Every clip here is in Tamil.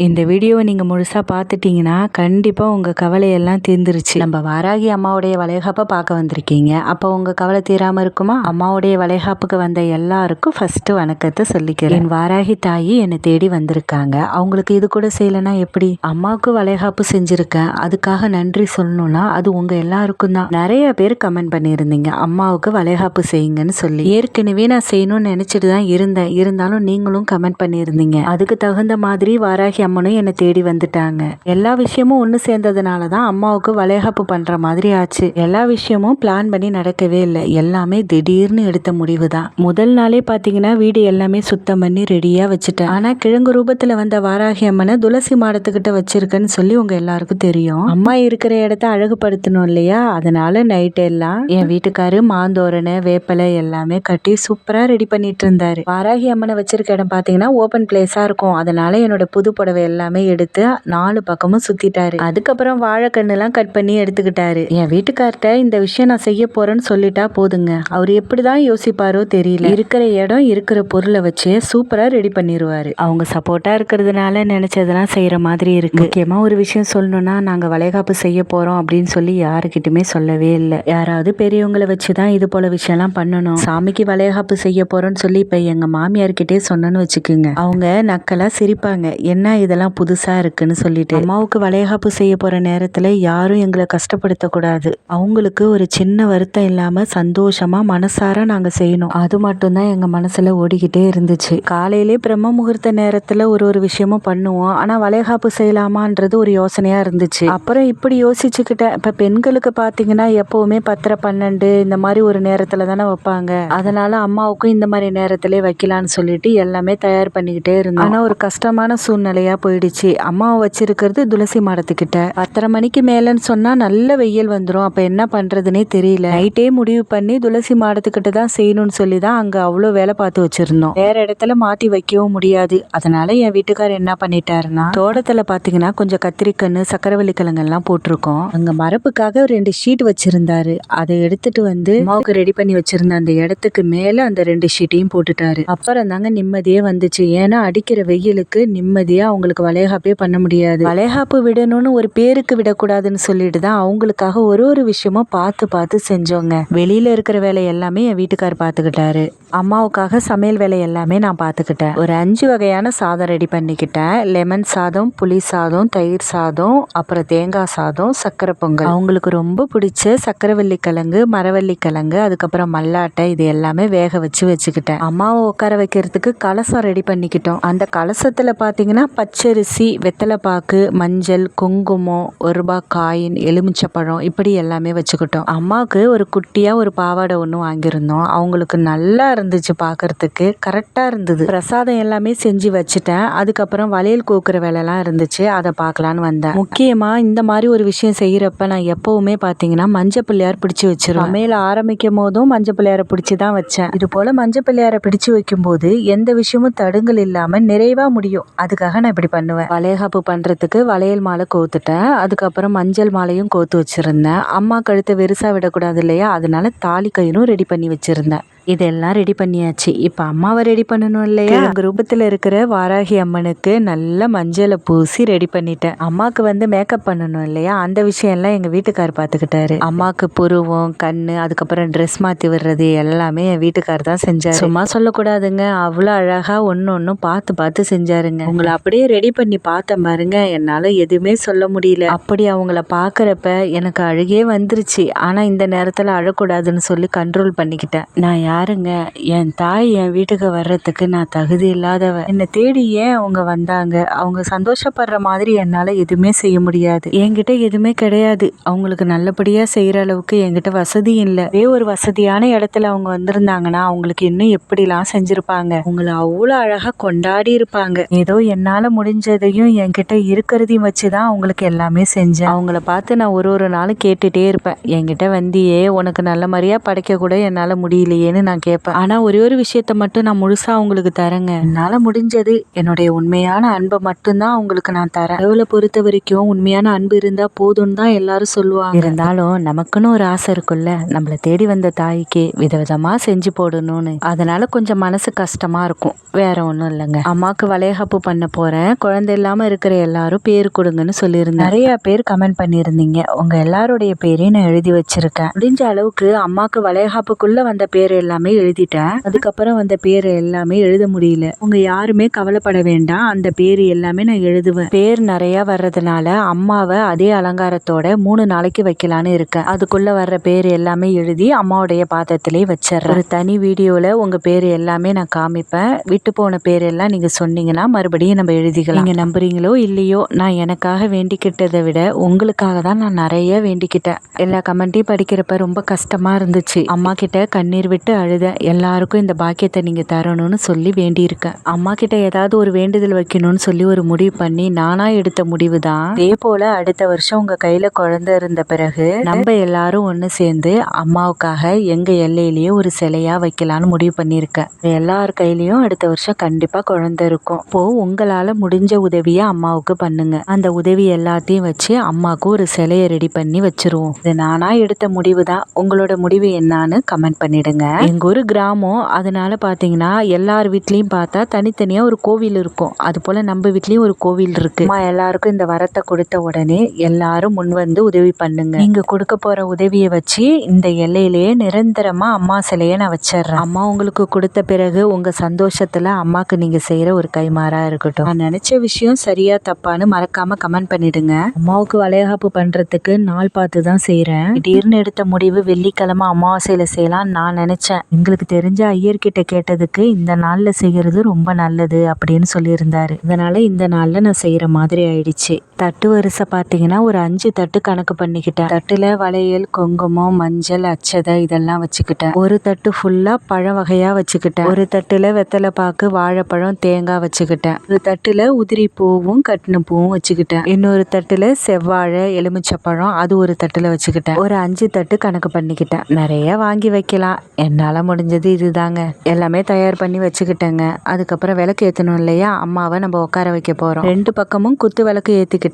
இந்த வீடியோவை நீங்கள் முழுசாக பார்த்துட்டீங்கன்னா கண்டிப்பாக உங்கள் கவலையெல்லாம் தீர்ந்துருச்சு. நம்ம வாராகி அம்மாவுடைய வளைகாப்பை பார்க்க வந்திருக்கீங்க. அப்போ உங்கள் கவலை தீராமல் இருக்குமா? அம்மாவுடைய வளைகாப்புக்கு வந்த எல்லாருக்கும் ஃபஸ்ட்டு வணக்கத்தை சொல்லிக்கிறேன். என் வாராகி தாயி என்னை தேடி வந்திருக்காங்க. அவங்களுக்கு இது கூட செய்யலைன்னா எப்படி? அம்மாவுக்கு வளைகாப்பு செஞ்சுருக்கேன், அதுக்காக நன்றி சொல்லணும்னா அது உங்கள் எல்லாருக்கும் தான். நிறைய பேர் கமெண்ட் பண்ணியிருந்தீங்க அம்மாவுக்கு வளைகாப்பு செய்யுங்கன்னு சொல்லி. ஏற்கனவே நான் செய்யணும்னு நினச்சிட்டு தான் இருந்தேன், இருந்தாலும் நீங்களும் கமெண்ட் பண்ணியிருந்தீங்க. அதுக்கு தகுந்த மாதிரி வாராகி அம்மனும் என்னை தேடி வந்துட்டாங்க. எல்லா விஷயமும் ஒன்று சேர்ந்ததுனால தான் அம்மாவுக்கு வளைகாப்பு பண்ற மாதிரி ஆச்சு. எல்லா விஷயமும் பிளான் பண்ணி நடக்கவே இல்லை, எல்லாமே திடீர்னு எடுத்த முடிவு தான். முதல் நாளே பார்த்தீங்கன்னா வீடு எல்லாமே சுத்தம் பண்ணி ரெடியா வச்சுட்டேன். ஆனா கிழங்கு ரூபத்துல வந்த வாராகி அம்மனை துளசி மாடத்துக்கிட்ட வச்சிருக்கேன்னு சொல்லி உங்க எல்லாருக்கும் தெரியும். அம்மா இருக்கிற இடத்த அழகுபடுத்தணும் இல்லையா, அதனால நைட் எல்லாம் என் வீட்டுக்காரு மாந்தோரணை வேப்பலை எல்லாமே கட்டி சூப்பரா ரெடி பண்ணிட்டு இருந்தாரு. வாராகி அம்மனை வச்சிருக்க இடம் பார்த்தீங்கன்னா ஓப்பன் பிளேஸா இருக்கும். அதனால என்னோட புது புடவை எல்லாமே எடுத்து 4 பக்கமும் சுத்திட்டாரு. அதுக்கப்புறம் வாழைக்கண்ணுலாம் கட் பண்ணி எடுத்துக்கிட்டாரு. என் வீட்டுக்கார்ட்ட இந்த விஷயம் நான் செய்ய போறேன்னு சொல்லிட்டா போதுங்க, அவர் எப்படிதான் யோசிப்பாரோ தெரியல. இருக்கிற இடம் இருக்கிற பொருளை வச்சு சூப்பரா ரெடி பண்ணிடுவாரு. அவங்க சப்போர்ட்டா இருக்கிறதுனால நினைச்சதெல்லாம் செய்யற மாதிரி இருக்கு. முக்கியமா ஒரு விஷயம் சொல்லணும்னா, நாங்க வளைகாப்பு செய்ய போறோம் அப்படின்னு சொல்லி யாருக்கிட்டுமே சொல்லவே இல்லை. யாராவது பெரியவங்களை வச்சுதான் இது போல விஷயம்லாம் பண்ணணும். சாமிக்கு வளைகாப்பு செய்ய போறோம்னு சொல்லி இப்ப எங்க மாமியார்கிட்டே சொன்னேன்னு வச்சுக்குங்க, அவங்க நக்கலா சிரிப்பாங்க. என்ன இதெல்லாம் புதுசா இருக்குன்னு சொல்லிட்டு. அம்மாவுக்கு வளைகாப்பு செய்ய போற நேரத்துல யாரும் எங்களை கஷ்டப்படுத்த கூடாது, அவங்களுக்கு ஒரு சின்ன வருத்தம் இல்லாம சந்தோஷமா மனசார நாங்க செய்யணும், அது மட்டும்தான் எங்க மனசுல ஓடிக்கிட்டே இருந்துச்சு. காலையிலே பிரம்ம முகூர்த்த நேரத்துல ஒரு விஷயமும் பண்ணுவோம், ஆனா வளைகாப்பு செய்யலாமான்றது ஒரு யோசனையா இருந்துச்சு. அப்புறம் இப்படி யோசிச்சுக்கிட்டேன், இப்ப பெண்களுக்கு பாத்தீங்கன்னா எப்பவுமே 10:30 12 இந்த மாதிரி ஒரு நேரத்துல தானே வைப்பாங்க. அதனால அம்மாவுக்கும் இந்த மாதிரி நேரத்திலே வைக்கலான்னு சொல்லிட்டு எல்லாமே தயார் பண்ணிக்கிட்டே இருந்தோம். ஆனா ஒரு கஷ்டமான சூழ்நிலையா போயிடுச்சு. அம்மாவை வச்சிருக்கிறது துளசி மாடத்துக்கிட்ட. 10:30 மணிக்கு மேலன்னு சொன்னா நல்ல வெயில் வந்துடும். அப்ப என்ன பண்றதுன்னே தெரியல. நைட்டே முடிவு பண்ணி துளசி மாடத்துக்கிட்ட தான் செய்யணும்னு சொல்லி தான் அங்க அவ்வளோ வேலை பார்த்து வச்சிருந்தோம். வேற இடத்துல மாத்தி வைக்கவும் முடியாது. அதனால என் வீட்டுக்காரர் என்ன பண்ணிட்டாருன்னா, தோட்டத்துல பாத்தீங்கன்னா கொஞ்சம் கத்திரிக்கண்ணு சக்கரவள்ளி கிழங்கெல்லாம் போட்டிருக்கோம். அங்க மரப்புக்காக 2 ஷீட் வச்சிருந்தாரு. அதை எடுத்துட்டு வந்து அம்மாவுக்கு ரெடி பண்ணி வச்சிருந்த அந்த இடத்துக்கு மேல அந்த 2 ஷீட்டையும் போட்டுட்டாரு. அப்புறம் தாங்க நிம்மதியே வந்துச்சு. ஏன்னா அடிக்கிற வெயிலுக்கு நிம்மதியா அவங்களுக்கு வளைகாப்பே பண்ண முடியாது. வளைகாப்பு விடணும்னு ஒரு பேருக்கு விடக்கூடாதுன்னு சொல்லிட்டு தான் அவங்களுக்காக ஒரு விஷயமும் பார்த்து செஞ்சோங்க. வெளியில இருக்கிற வேலை எல்லாமே என் வீட்டுக்கார் பார்த்துக்கிட்டாரு. அம்மாவுக்காக சமையல் வேலை எல்லாமே நான் பார்த்துக்கிட்டேன். ஒரு 5 வகையான சாதம் ரெடி பண்ணிக்கிட்டேன். லெமன் சாதம், புளி சாதம், தயிர் சாதம், அப்புறம் தேங்காய் சாதம், சக்கரை பொங்கல். அவங்களுக்கு ரொம்ப பிடிச்ச சக்கரவள்ளி கிழங்கு, மரவள்ளி கிழங்கு, அதுக்கப்புறம் மல்லாட்டை, இது எல்லாமே வேக வச்சுக்கிட்டேன். அம்மாவை உட்கார வைக்கிறதுக்கு கலசம் ரெடி பண்ணிக்கிட்டோம். அந்த கலசத்துல பாத்தீங்கன்னா பச்சரிசி, வெத்தலைப்பாக்கு, மஞ்சள், குங்குமம், 1 ரூபாய் காயின், எலுமிச்சப்பழம், இப்படி எல்லாமே வச்சுக்கிட்டோம். அம்மாவுக்கு ஒரு குட்டியா ஒரு பாவாடை ஒன்று வாங்கியிருந்தோம். அவங்களுக்கு நல்லா இருந்துச்சு, பார்க்கறதுக்கு கரெக்டா இருந்தது. பிரசாதம் எல்லாமே செஞ்சு வச்சுட்டேன். அதுக்கப்புறம் வளையல் கோக்குற வேலைலாம் இருந்துச்சு, அதை பார்க்கலான்னு வந்தேன். முக்கியமா இந்த மாதிரி ஒரு விஷயம் செய்யறப்ப நான் எப்பவுமே பார்த்தீங்கன்னா மஞ்சள் பிள்ளையார் பிடிச்சி வச்சிருவேன். சமையல் ஆரம்பிக்கும் போதும் மஞ்சள் பிள்ளையாரை பிடிச்சி தான் வச்சேன். இது போல மஞ்சள் பிள்ளையாரை பிடிச்சு வைக்கும் போது எந்த விஷயமும் தடுங்கல் இல்லாம நிறைவா முடியும். அதுக்காக நான் இப்படி பண்ணுவேன். வளைகாப்பு பண்றதுக்கு வளையல் மாலை கோத்துட்டேன். அதுக்கப்புறம் மஞ்சள் மாலையும் கோத்து வச்சிருந்தேன். அம்மா கழுத்தை வெறுசா விடக்கூடாது இல்லையா, அதனால தாலி கயிறும் ரெடி பண்ணி வச்சிருந்தேன். இதெல்லாம் ரெடி பண்ணியாச்சு. இப்போ அம்மாவை ரெடி பண்ணணும் இல்லையா. எங்க ரூபத்தில் இருக்கிற வாராகி அம்மனுக்கு நல்ல மஞ்சளை பூசி ரெடி பண்ணிட்டேன். அம்மாவுக்கு வந்து மேக்கப் பண்ணணும் இல்லையா, அந்த விஷயம் எல்லாம் எங்க வீட்டுக்கார் பார்த்துக்கிட்டாரு. அம்மாவுக்கு புருவம், கண்ணு, அதுக்கப்புறம் ட்ரெஸ் மாற்றி விடுறது எல்லாமே என் வீட்டுக்கார் தான் செஞ்சாரு. சும்மா சொல்லக்கூடாதுங்க, அவ்வளோ அழகா ஒன்னும் பார்த்து செஞ்சாருங்க. உங்களை அப்படியே ரெடி பண்ணி பார்த்தேன் பாருங்க, என்னால எதுவுமே சொல்ல முடியல. அப்படி அவங்கள பார்க்கறப்ப எனக்கு அழுகே வந்துருச்சு. ஆனா இந்த நேரத்துல அழக்கூடாதுன்னு சொல்லி கண்ட்ரோல் பண்ணிக்கிட்டேன். நான் யாருங்க, என் தாய் என் வீட்டுக்கு வர்றதுக்கு நான் தகுதி இல்லாதவ. என்னை தேடி ஏன் அவங்க வந்தாங்க? அவங்க சந்தோஷப்படுற மாதிரி என்னால எதுவுமே செய்ய முடியாது. என்கிட்ட எதுவுமே கிடையாது. அவங்களுக்கு நல்லபடியா செய்யற அளவுக்கு என்கிட்ட வசதி இல்லை. ஒரு வசதியான இடத்துல அவங்க வந்திருந்தாங்கன்னா அவங்களுக்கு இன்னும் எப்படிலாம் செஞ்சிருப்பாங்க. அவங்கள அவ்வளோ அழகா கொண்டாடி இருப்பாங்க. ஏதோ என்னால முடிஞ்சதையும் என்கிட்ட இருக்கிறதையும் வச்சுதான் அவங்களுக்கு எல்லாமே செஞ்சேன். அவங்கள பார்த்து நான் ஒரு நாளும் கேட்டுட்டே இருப்பேன், என்கிட்ட வந்தியே, உனக்கு நல்ல மாதிரியா படைக்க கூட என்னால முடியலையேன்னு நான் கேட்பேன். ஆனா ஒரே ஒரு விஷயத்த மட்டும் நான் முழுசா உங்களுக்கு தரேங்க. என்னால முடிஞ்சது என்னுடைய உண்மையான அன்பை மட்டும்தான் உங்களுக்கு நான் தரேன். கடவுளை பொறுத்த வரைக்கும் உண்மையான அன்பு இருந்தா போதும்னு தான் எல்லாரும் சொல்லுவாங்க. இருந்தாலும் நமக்குன்னு ஒரு ஆசை இருக்குல்ல, நம்மளை தேடி வந்த தாய்க்கு விதவிதமா செஞ்சு போடணும்னு. அதனால கொஞ்சம் மனசு கஷ்டமா இருக்கும், வேற ஒண்ணும் இல்லைங்க. அம்மாவுக்கு வளைகாப்பு பண்ண போறேன், குழந்தை இல்லாம இருக்கிற எல்லாரும் பேர் கொடுங்கன்னு சொல்லியிருந்தேன். நிறைய பேர் கமெண்ட் பண்ணியிருந்தீங்க. உங்க எல்லாருடைய பேரையும் நான் எழுதி வச்சிருக்கேன். முடிஞ்ச அளவுக்கு அம்மாக்கு வளைகாப்புக்குள்ள வந்த பேர் எல்லாமே எழுதிட்டேன். அதுக்கப்புறம் வந்த பேர் எல்லாமே எழுத முடியல. உங்க யாருமே கவலைப்பட வேண்டாம், அந்த பேர் எல்லாமே நான் எழுதுவேன். பேர் நிறைய வர்றதுனால அம்மாவை அதே அலங்காரத்தோட 3 நாளைக்கு வைக்கலான்னு இருக்கேன். அதுக்குள்ள வர்ற பேர் எல்லாமே எழுதி அம்மாவுடைய பாத்திரத்திலே வச்சிடறேன். ஒரு தனி வீடியோல உங்க பேர் எல்லாமே நான் காமிப்பேன். விட்டு போன பேர் எல்லாம் நீங்க சொன்னீங்கன்னா மறுபடியும் நம்ம எழுதிக்கலாம். நீங்க நம்புறீங்களோ இல்லையோ, நான் எனக்காக வேண்டிக்கிட்டதை விட உங்களுக்காக தான் நான் நிறைய வேண்டிக்கிட்டேன். எல்லா கமெண்ட்டையும் படிக்கிறப்ப ரொம்ப கஷ்டமா இருந்துச்சு. அம்மா கிட்ட கண்ணீர் விட்டு அழுத. எல்லாருக்கும் இந்த பாக்கியத்தை நீங்க தரணும்னு சொல்லி வேண்டியிருக்கேன். அம்மா கிட்ட ஏதாவது ஒரு வேண்டுதல் வைக்கணும்னு சொல்லி ஒரு முடிவு பண்ணி நானா எடுத்த முடிவு தான். அதே போல அடுத்த வருஷம் உங்க கையில குழந்தை இருந்த பிறகு நம்ம எல்லாரும் ஒண்ணு சேர்ந்து அம்மாவுக்காக எங்க எல்லையிலேயே ஒரு சிலையா வைக்கலாம்னு முடிவு பண்ணியிருக்கேன். எல்லார் கையிலயும் அடுத்த வருஷம் கண்டிப்பா குழந்தை இருக்கும். இப்போ உங்களால முடிஞ்ச உதவியை அம்மாவுக்கு பண்ணுங்க. அந்த உதவி எல்லாத்தையும் வச்சு அம்மாவுக்கு ஒரு சிலையை ரெடி பண்ணி வச்சிருவோம். இது நானா எடுத்த முடிவு தான். உங்களோட முடிவு என்னன்னு கமெண்ட் பண்ணிடுங்க. எங்க ஒரு கிராமம், அதனால பாத்தீங்கன்னா எல்லார் வீட்லயும் பார்த்தா தனித்தனியா ஒரு கோவில் இருக்கும். அது போல நம்ம வீட்லயும் ஒரு கோவில் இருக்கு. அம்மா எல்லாருக்கும் இந்த வரத்தை கொடுத்த உடனே எல்லாரும் முன் வந்து உதவி பண்ணுங்க. நீங்க கொடுக்க போற உதவியை வச்சு இந்த எல்லையிலேயே நிரந்தரமா அம்மா சிலையை நான் வச்சிடுறேன். அம்மா உங்களுக்கு கொடுத்த பிறகு உங்க சந்தோஷத்துல அம்மாக்கு நீங்க செய்யற ஒரு கைமாறா இருக்கட்டும். நான் நினைச்ச விஷயம் சரியா தப்பான்னு மறக்காம கமெண்ட் பண்ணிடுங்க. அம்மாவுக்கு வளைகாப்பு பண்றதுக்கு நாள் பார்த்து தான் செய்யறேன். திடீர்னு எடுத்த முடிவு வெள்ளிக்கிழமை அமாவாசையில செய்யலாம் நான் நினைச்சேன். எங்களுக்கு தெரிஞ்ச ஐயர்கிட்ட கேட்டதுக்கு இந்த நாள்ல செய்யறது ரொம்ப நல்லது அப்படின்னு சொல்லியிருந்தாரு. அதனால இந்த நாள்ல நான் செய்யற மாதிரி ஆயிடுச்சு. தட்டு வரிசை பார்த்தீங்கன்னா ஒரு 5 தட்டு கணக்கு பண்ணிக்கிட்டேன். தட்டுல வளையல், குங்குமம், மஞ்சள், அச்சதை இதெல்லாம் வச்சுக்கிட்டேன். ஒரு தட்டு ஃபுல்லா பழ வகையா வச்சுக்கிட்டேன். ஒரு தட்டுல வெத்தலை பாக்கு, வாழைப்பழம், தேங்காய் வச்சுக்கிட்டேன். ஒரு தட்டுல உதிரி பூவும் கட்டின பூவும் வச்சுக்கிட்டேன். இன்னொரு தட்டுல செவ்வாழை, எலுமிச்சப்பழம் அது ஒரு தட்டுல வச்சுக்கிட்டேன். ஒரு 5 தட்டு கணக்கு பண்ணிக்கிட்டேன். நிறைய வாங்கி வைக்கலாம், என்னால முடிஞ்சது இதுதாங்க. எல்லாமே தயார் பண்ணி வச்சுக்கிட்டேங்க. அதுக்கப்புறம் விளக்கு ஏற்றணும் இல்லையா, அம்மாவை நம்ம உட்கார வைக்க போறோம். 2 பக்கமும் குத்து விளக்கு ஏற்றிக்கிட்டேன்.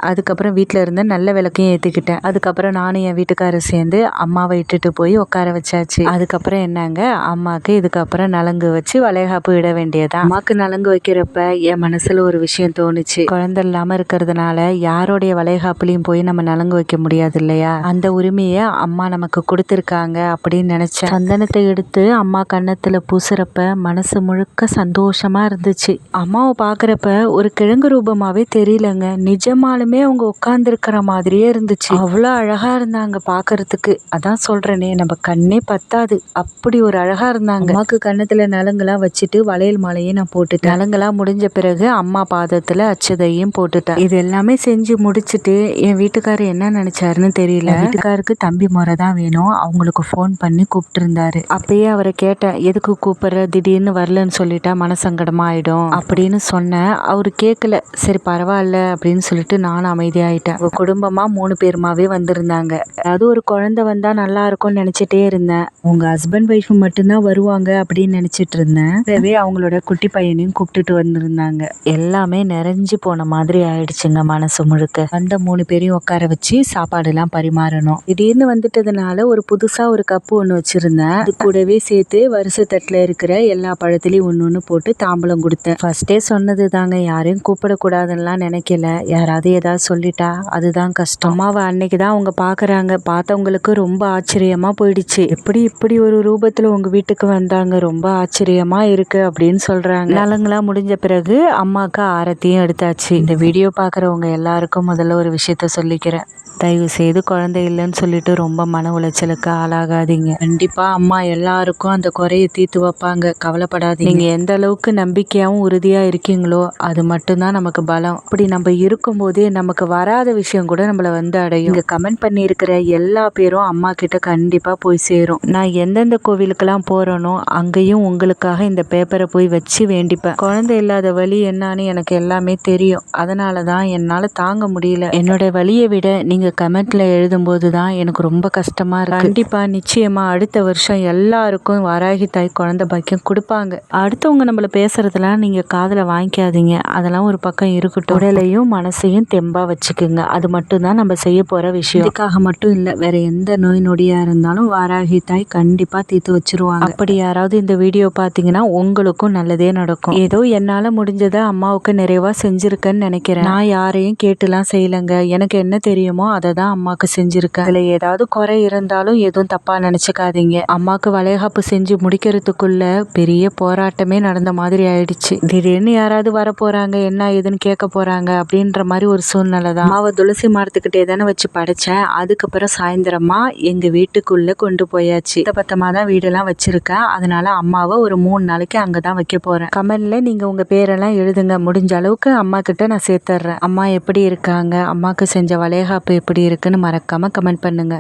அதுக்கப்புறம் வீட்டில் இருந்த நல்ல விளக்கையும் ஏற்றிக்கிட்டேன். அதுக்கப்புறம் நானும் என் வீட்டுக்காரர் சேர்ந்து அம்மாவை இட்டுட்டு போய் உட்கார வச்சாச்சு. அதுக்கப்புறம் என்னங்க, அம்மாவுக்கு இதுக்கப்புறம் நலங்கு வச்சு வளைகாப்பு இட வேண்டியதான். அம்மாக்கு நலங்கு வைக்கிறப்ப என் மனசுல ஒரு விஷயம் தோணுச்சு. குழந்தை இல்லாம இருக்கிறதுனால யாருடைய வளைகாப்புலையும் போய் நம்ம நலங்கு வைக்க முடியாது இல்லையா, அந்த உரிமையை அம்மா நமக்கு கொடுத்துருக்காங்க அப்படின்னு நினைச்சேன். சந்தனத்தை எடுத்து அம்மா கன்னத்துல பூசுறப்ப மனசு முழுக்க சந்தோஷமா இருந்துச்சு. அம்மாவை பாக்குறப்ப ஒரு கிழங்கு ரூபமாவே தெரியலங்க, நிஜமாலுமே அவங்க உட்கார்ந்து இருக்கிற மாதிரியே இருந்துச்சு. அவ்வளோ அழகா இருந்தாங்க பாக்குறதுக்கு. அதான் சொல்றேனே, நம்ம கண்ணே பத்தாது, அப்படி ஒரு அழகா இருந்தாங்க. அம்மாக்கு கன்னத்துல நலங்கெல்லாம் வச்சுட்டு வளையல் மாலையை நான் போட்டுட்டேன். நலங்கெல்லாம் முடிஞ்ச பிறகு அம்மா பாதத்துல அச்சதையும் போட்டுட்டேன். இது எல்லாமே செஞ்சு முடிச்சுட்டு என் வீட்டுக்காரர் என்ன நினைச்சாருன்னு தெரியல. வீட்டுக்காருக்கு தம்பி முறை தான் வேணும், அவங்களுக்கு ஃபோன் பண்ணி கூப்பிட்டு இருந்தாரு. அப்பயே அவரை கேட்டேன், எதுக்கு கூப்பிடுற, திடீர்னு வரலன்னு சொல்லிட்டா மனசங்கடமா ஆயிடும் அப்படின்னு சொன்னேன். அவரு கேட்கல. சரி பரவாயில்ல அப்படின்னு சொல்லிட்டு நானும் அமைதியாயிட்டேன். குடும்பமா 3 பேருமாவே வந்திருந்தாங்க. அதாவது ஒரு குழந்தை வந்தா நல்லா இருக்கும்னு நினைச்சிட்டே இருந்தேன். உங்க ஹஸ்பண்ட் ஒய்ஃப் மட்டும்தான் வருவாங்க அப்படின்னு நினைச்சிட்டு இருந்தேன். அவங்களோட குட்டி பையனையும் கூப்பிட்டுட்டு வந்திருந்தாங்க. எல்லாமே நிறைஞ்சு போன மாதிரி ஆயிடுச்சுங்க மனசு முழுக்க. அந்த 3 பேரையும் உட்கார வச்சு சாப்பாடு எல்லாம் பரிமாறணும். திடீர்னு வந்துட்டதுனால ஒரு புதுசா ஒரு கப்பு ஒண்ணு வச்சிருந்தேன். அது கூடவே சேர்த்து வரிசை தட்டுல இருக்கிற எல்லா பழத்திலையும் ஒண்ணு போட்டு தாம்பலம் கொடுத்தேன். ஃபர்ஸ்டே சொன்னது தாங்க, யாரையும் கூப்பிடக்கூடாதுன்னெலாம் நினைக்கல. யாராவது ஏதாவது சொல்லிட்டா அதுதான் கஷ்டம். அம்மாவை அன்னைக்குதான் அவங்க பாக்குறாங்க. பார்த்தவங்களுக்கு ரொம்ப ஆச்சரியமா போயிடுச்சு. எப்படி இப்படி ஒரு ரூபத்துல உங்க வீட்டுக்கு வந்தாங்க, ரொம்ப ஆச்சரியமா இருக்கு அப்படின்னு சொல்றாங்க. நலங்கெல்லாம் முடிஞ்ச பிறகு அம்மாவுக்கு ஆரத்தியும் எடுத்தாச்சு. இந்த வீடியோ பாக்குறவங்க எல்லாருக்கும் முதல்ல ஒரு விஷயத்த சொல்லிக்கிறேன். தயவு செய்து குழந்தை இல்லைன்னு சொல்லிட்டு ரொம்ப மன உளைச்சலுக்கு ஆளாகாதீங்க. கண்டிப்பா அம்மா எல்லாருக்கும் அந்த குறையை தீர்த்து வைப்பாங்க, கவலைப்படாதீங்க. நீங்க எந்த அளவுக்கு நம்பிக்கையாவும் உறுதியா இருக்கீங்களோ அது மட்டும்தான் நமக்கு பலம். அப்படி நம்ம இருக்கும்போதே நமக்கு வராத விஷயம் கூட நம்மள வந்து அடையும். இங்க கமெண்ட் பண்ணி இருக்கிற எல்லா பேரும் அம்மா கிட்ட கண்டிப்பா போய் சேரும். நான் எந்தெந்த கோவிலுக்கெல்லாம் போறேனோ அங்கேயும் உங்களுக்காக இந்த பேப்பரை போய் வச்சு வேண்டிப்பேன். குழந்தை இல்லாத வலி என்னன்னு எனக்கு எல்லாமே தெரியும். அதனாலதான் என்னால தாங்க முடியல. என்னோட வலியை விட நீங்க கமெண்ட்ல எழுதும்போது தான் எனக்கு ரொம்ப கஷ்டமா இருக்கு. கண்டிப்பா நிச்சயமா அடுத்த வருஷம் எல்லாருக்கும் வராகி தாய் குழந்தை பாக்கியம் கொடுப்பாங்க. அடுத்தவங்க நம்மள பேசுறதெல்லாம் நீங்க காதுல வாங்கிக்காதீங்க. அதெல்லாம் ஒரு பக்கம் இருக்கட்டும். உடலையும் மனசையும் தெம்பா வச்சுக்குங்க. அது மட்டும் தான் நம்ம செய்ய போற விஷயம். இதுக்காக மட்டும் இல்ல, வேற எந்த நோய் நொடியா இருந்தாலும் வாராகி தாய் கண்டிப்பா தீர்த்து வச்சிருவாங்க. அப்படி யாராவது இந்த வீடியோ பாத்தீங்கன்னா உங்களுக்கும் நல்லதே நடக்கும். ஏதோ என்னால முடிஞ்சதை அம்மாவுக்கு நிறைவா செஞ்சிருக்கேன்னு நினைக்கிறேன். நான் யாரையும் கேட்டுலாம் செய்யலங்க. எனக்கு என்ன தெரியுமோ அதை தான் அம்மாவுக்கு செஞ்சிருக்கேன். அதுல ஏதாவது குறை இருந்தாலும் எதுவும் தப்பா நினைச்சுக்காதீங்க. அம்மாவுக்கு வளைகாப்பு செஞ்சு முடிக்கிறதுக்குள்ள பெரிய போராட்டமே நடந்த மாதிரி ஆயிடுச்சு. திடீர்னு யாராவது வர போறாங்க, என்ன ஏதுன்னு கேட்க போறாங்க அப்படின்ற மாதிரி ஒரு சூழ்நிலை தான். அம்மாவை துளசி மரத்துக்கிட்டே தானே வச்சு படைச்சேன். அதுக்கப்புறம் சாயந்தரமா எங்க வீட்டுக்குள்ள கொண்டு போயாச்சு. பத்தமா தான் வீடெல்லாம் வச்சிருக்கேன். அதனால அம்மாவை ஒரு 3 நாளைக்கு அங்கதான் வைக்க போறேன். கமெண்ட்ல நீங்க உங்க பேரெல்லாம் எழுதுங்க. முடிஞ்ச அளவுக்கு அம்மா கிட்ட நான் சேர்த்துறேன். அம்மா எப்படி இருக்காங்க, அம்மாக்கு செஞ்ச வளைகாப்பு எப்படி இருக்குன்னு மறக்காம கமெண்ட் பண்ணுங்க.